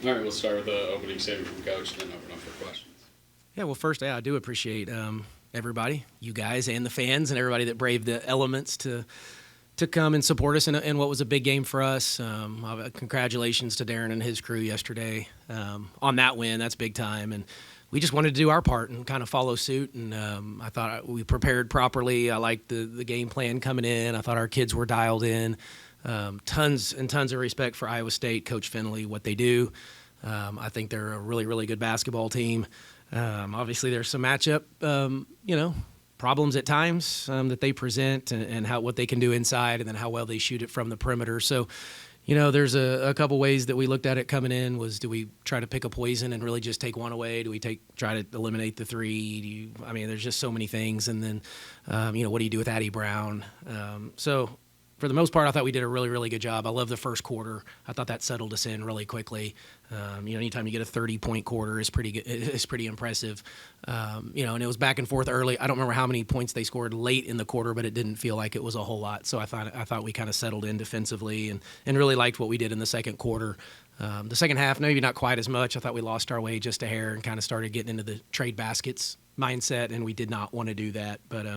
All right, we'll start with the opening statement from Coach, then open up for questions. Yeah, well, first, I do appreciate everybody, you guys and the fans and everybody that braved the elements to come and support us in what was a big game for us. Congratulations to Darren and his crew yesterday on that win. That's big time. And we just wanted to do our part and kind of follow suit. And I thought we prepared properly. I liked the game plan coming in. I thought our kids were dialed in. Tons and tons of respect for Iowa State, Coach Finley, what they do. I think they're a really, really good basketball team. Obviously, there's some matchup, problems at times that they present and what they can do inside and then how well they shoot it from the perimeter. So, there's a couple ways that we looked at it coming in. Do we try to pick a poison and really just take one away? Do we try to eliminate the three? There's just so many things. And then, what do you do with Addie Brown? So for the most part, I thought we did a really, really good job. I love the first quarter. I thought that settled us in really quickly. Anytime you get a 30-point quarter is pretty good. It's pretty impressive. And it was back and forth early. I don't remember how many points they scored late in the quarter, but it didn't feel like it was a whole lot. So I thought we kind of settled in defensively and really liked what we did in the second quarter. The second half, maybe not quite as much. I thought we lost our way just a hair and kind of started getting into the trade baskets mindset, and we did not want to do that. But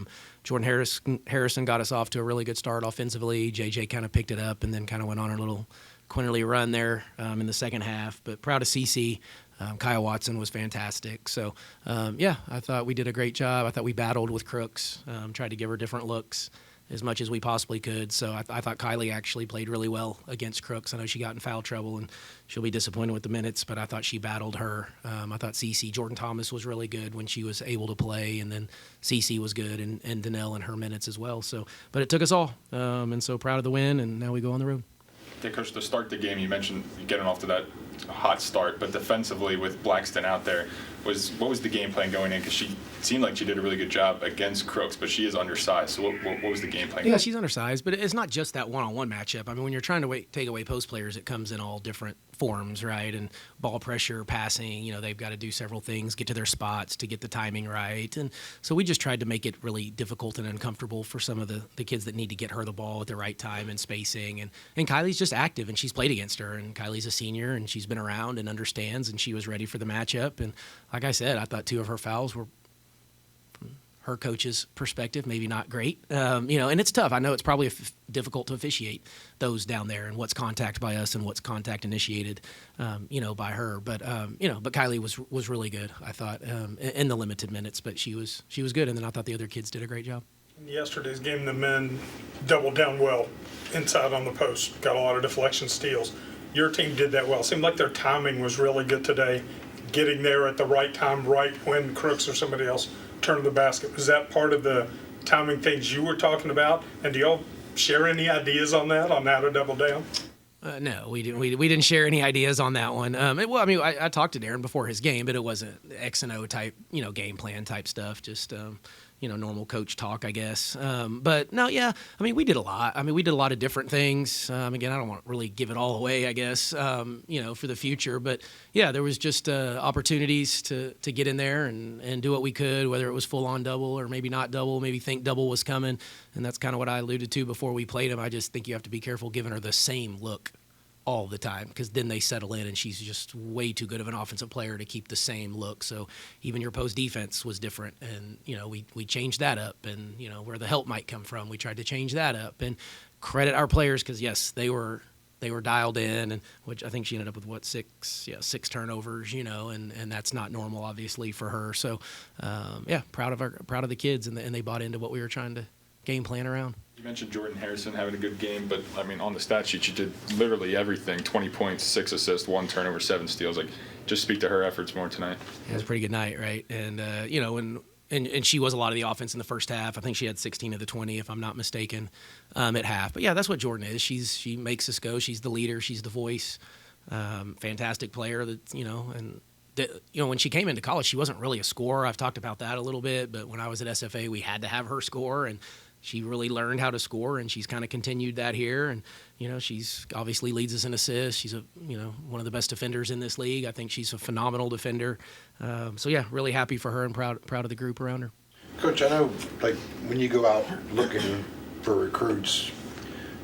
Jordan Harrison got us off to a really good start offensively. JJ kind of picked it up and then kind of went on a little quinterly run there in the second half. But proud of CC. Kyle Watson was fantastic. So, I thought we did a great job. I thought we battled with Crooks, tried to give her different looks as much as we possibly could. So I thought Kylie actually played really well against Crooks. I know she got in foul trouble, and she'll be disappointed with the minutes, but I thought she battled her. I thought Jordan Thomas was really good when she was able to play, and then Cece was good, and Danelle in her minutes as well. So, but it took us all, and so proud of the win, and now we go on the road. Yeah, Coach, to start the game, you mentioned getting off to that hot start, but defensively with Blackston out there, what was the game plan going in? Because she seemed like she did a really good job against Crooks, but she is undersized. So what was the game plan? Yeah, she's undersized, but it's not just that one-on-one matchup. When you're trying to take away post players, it comes in all different forms, right? And ball pressure, passing, they've got to do several things, get to their spots to get the timing right. And so we just tried to make it really difficult and uncomfortable for some of the kids that need to get her the ball at the right time and spacing. And Kylie's just active, and she's played against her. And Kylie's a senior, and she's been around and understands, and she was ready for the matchup. And like I said, I thought two of her fouls were, from her coach's perspective, maybe not great. And it's tough. I know it's probably difficult to officiate those down there and what's contact by us and what's contact initiated, by her. But Kylie was really good, I thought, in the limited minutes. But she was good, and then I thought the other kids did a great job. In yesterday's game, the men doubled down well inside on the post, got a lot of deflection steals. Your team did that well. Seemed like their timing was really good today, getting there at the right time, right when Crooks or somebody else turned the basket. Was that part of the timing things you were talking about? And do y'all share any ideas on how to double down? No, we didn't share any ideas on that one. I talked to Darren before his game, but it wasn't X and O type, game plan type stuff. Just normal coach talk, I guess. But no, yeah, we did a lot. We did a lot of different things. Again, I don't want to really give it all away, I guess, for the future. But yeah, there was just opportunities to get in there and do what we could, whether it was full on double or maybe not double, maybe think double was coming. And that's kind of what I alluded to before we played him. I just think you have to be careful giving her the same look all the time, because then they settle in, and she's just way too good of an offensive player to keep the same look. So even your post defense was different, and we changed that up, and where the help might come from, we tried to change that up, and credit our players, because yes, they were dialed in, and which I think she ended up with six turnovers, and that's not normal obviously for her. So proud of the kids, and they bought into what we were trying to game plan around. You mentioned Jordan Harrison having a good game, but on the stat sheet, she did literally everything: 20 points, 6 assists, 1 turnover, 7 steals. Just speak to her efforts more tonight. It was a pretty good night, right? And and she was a lot of the offense in the first half. I think she had 16 of the 20, if I'm not mistaken, at half. But yeah, that's what Jordan is. She makes us go. She's the leader. She's the voice. Fantastic player. When she came into college, she wasn't really a scorer. I've talked about that a little bit, but when I was at SFA, we had to have her score, and she really learned how to score, and she's kind of continued that here. And she's obviously leads us in assists. She's one of the best defenders in this league. I think she's a phenomenal defender. So yeah, really happy for her and proud of the group around her. Coach, I know when you go out looking for recruits,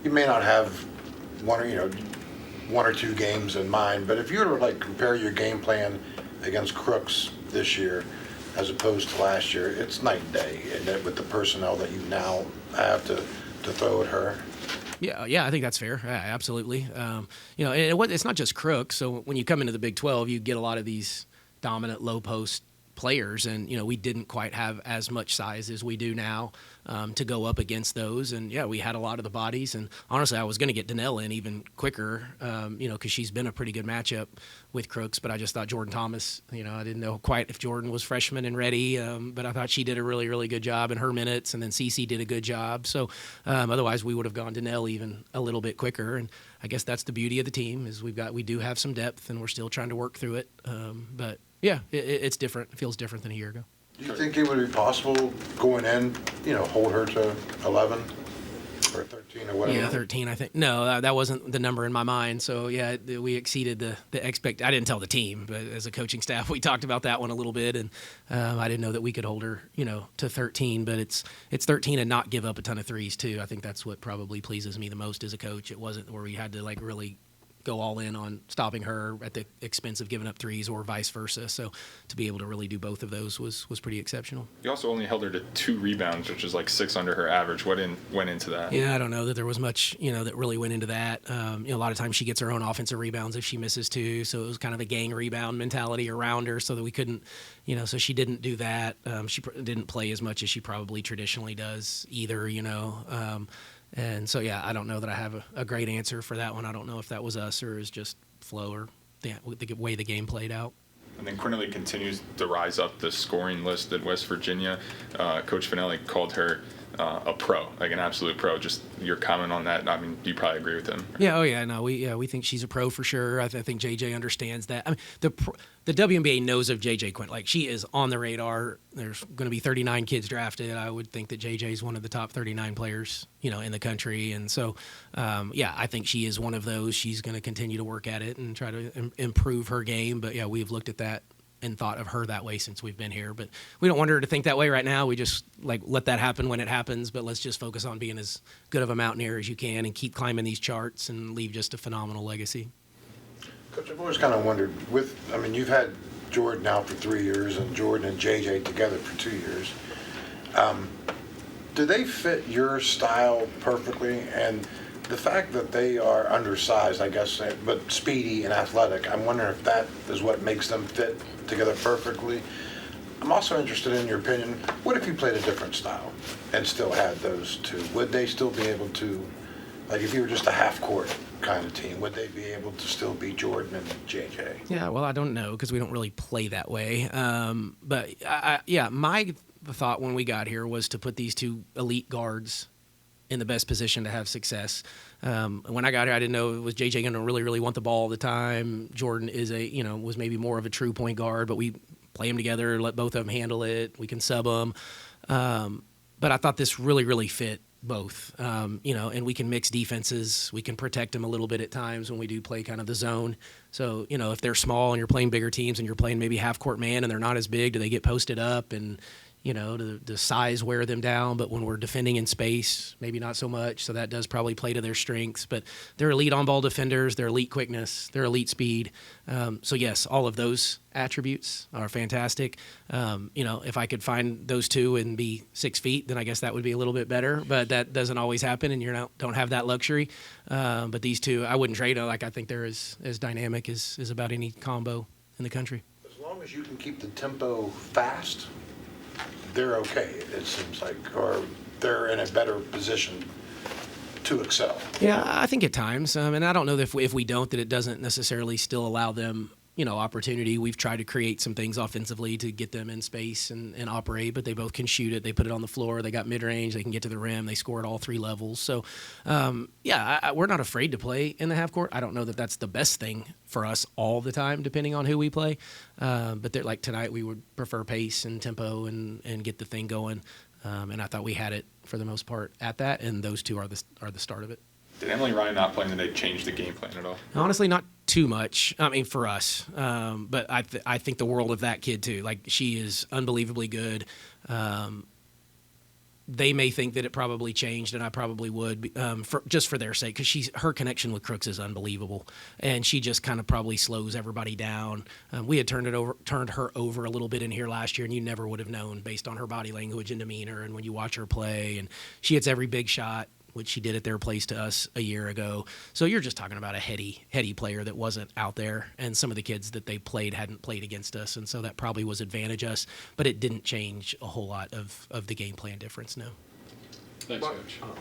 you may not have one or one or two games in mind, but if you were to like compare your game plan against Crooks this year as opposed to last year, it's night and day, and that with the personnel that you now have to throw at her. Yeah, I think that's fair. Yeah, absolutely. It's not just Crooks. So when you come into the Big 12, you get a lot of these dominant low post players, and we didn't quite have as much size as we do now to go up against those. And yeah, we had a lot of the bodies. And honestly, I was going to get Danelle in even quicker, because she's been a pretty good matchup with Crooks. But I just thought Jordan Thomas, I didn't know quite if Jordan was freshman and ready, but I thought she did a really, really good job in her minutes, and then Cece did a good job. So otherwise, we would have gone Danelle even a little bit quicker. And I guess that's the beauty of the team is we do have some depth, and we're still trying to work through it. But yeah, it's different. It feels different than a year ago. Do you think it would be possible going in, hold her to 11 or 13 or whatever? Yeah, 13, I think. No, that wasn't the number in my mind. So, yeah, we exceeded the expect. I didn't tell the team, but as a coaching staff, we talked about that one a little bit, and I didn't know that we could hold her, to 13. But it's 13 and not give up a ton of threes, too. I think that's what probably pleases me the most as a coach. It wasn't where we had to, really go all in on stopping her at the expense of giving up threes or vice versa. So to be able to really do both of those was pretty exceptional. You also only held her to 2 rebounds, which is like 6 under her average. What went into that? Yeah, I don't know that there was much, that really went into that. A lot of times she gets her own offensive rebounds if she misses 2. So it was kind of a gang rebound mentality around her so that we couldn't, so she didn't do that. She didn't play as much as she probably traditionally does either, And so, yeah, I don't know that I have a great answer for that one. I don't know if that was us or is just flow or the way the game played out. And then Quinterly continues to rise up the scoring list at West Virginia. Coach Finelli called her a pro, like an absolute pro. Just your comment on that. I mean, you probably agree with him. Yeah. Oh, yeah. No, we think she's a pro for sure. I think JJ understands that. I mean, the WNBA knows of JJ Quint. Like, she is on the radar. There's going to be 39 kids drafted. I would think that JJ is one of the top 39 players, in the country. And so, I think she is one of those. She's going to continue to work at it and try to improve her game. But yeah, we've looked at that and thought of her that way since we've been here. But we don't want her to think that way right now. We just let that happen when it happens, but let's just focus on being as good of a mountaineer as you can and keep climbing these charts and leave just a phenomenal legacy. Coach, I've always kind of wondered you've had Jordan now for 3 years and Jordan and JJ together for 2 years. Do they fit your style perfectly? And the fact that they are undersized, I guess, but speedy and athletic, I'm wondering if that is what makes them fit together perfectly. I'm also interested in your opinion. What if you played a different style and still had those two? Would they still be able to, if you were just a half-court kind of team, would they be able to still be Jordan and JJ? Yeah, well, I don't know because we don't really play that way. But, my thought when we got here was to put these 2 elite guards in the best position to have success. When I got here, I didn't know was JJ going to really, really want the ball all the time. Jordan is was maybe more of a true point guard, but we play them together, let both of them handle it. We can sub them. But I thought this really, really fit both, and we can mix defenses. We can protect them a little bit at times when we do play kind of the zone. So, if they're small and you're playing bigger teams and you're playing maybe half-court man and they're not as big, do they get posted up and the size wear them down, but when we're defending in space, maybe not so much. So that does probably play to their strengths. But they're elite on-ball defenders, they're elite quickness, they're elite speed. So yes, all of those attributes are fantastic. If I could find those 2 and be 6 feet, then I guess that would be a little bit better. But that doesn't always happen, and don't have that luxury. But these 2, I wouldn't trade them. I think they're as dynamic as about any combo in the country. As long as you can keep the tempo fast, they're okay, it seems like, or they're in a better position to excel. Yeah, I think at times, and I don't know that if we don't, that it doesn't necessarily still allow them, opportunity. We've tried to create some things offensively to get them in space and operate, but they both can shoot it. They put it on the floor. They got mid-range. They can get to the rim. They score at all 3 levels. So, we're not afraid to play in the half court. I don't know that that's the best thing for us all the time, depending on who we play. But like tonight, we would prefer pace and tempo and get the thing going. And I thought we had it for the most part at that, and those 2 are the start of it. Did Emily Ryan not playing today change the game plan at all? Honestly, not too much. I mean, for us. But I think the world of that kid, too. She is unbelievably good. they may think that it probably changed, and I probably would, just for their sake, because her connection with Crooks is unbelievable, and she just kind of probably slows everybody down. We had turned her over a little bit in here last year, and you never would have known based on her body language and demeanor, and when you watch her play, and she hits every big shot, which she did at their place to us a year ago. So you're just talking about a heady player that wasn't out there, and some of the kids that they played hadn't played against us, and so that probably was advantage us, but it didn't change a whole lot of the game plan difference, no. Thanks, Coach.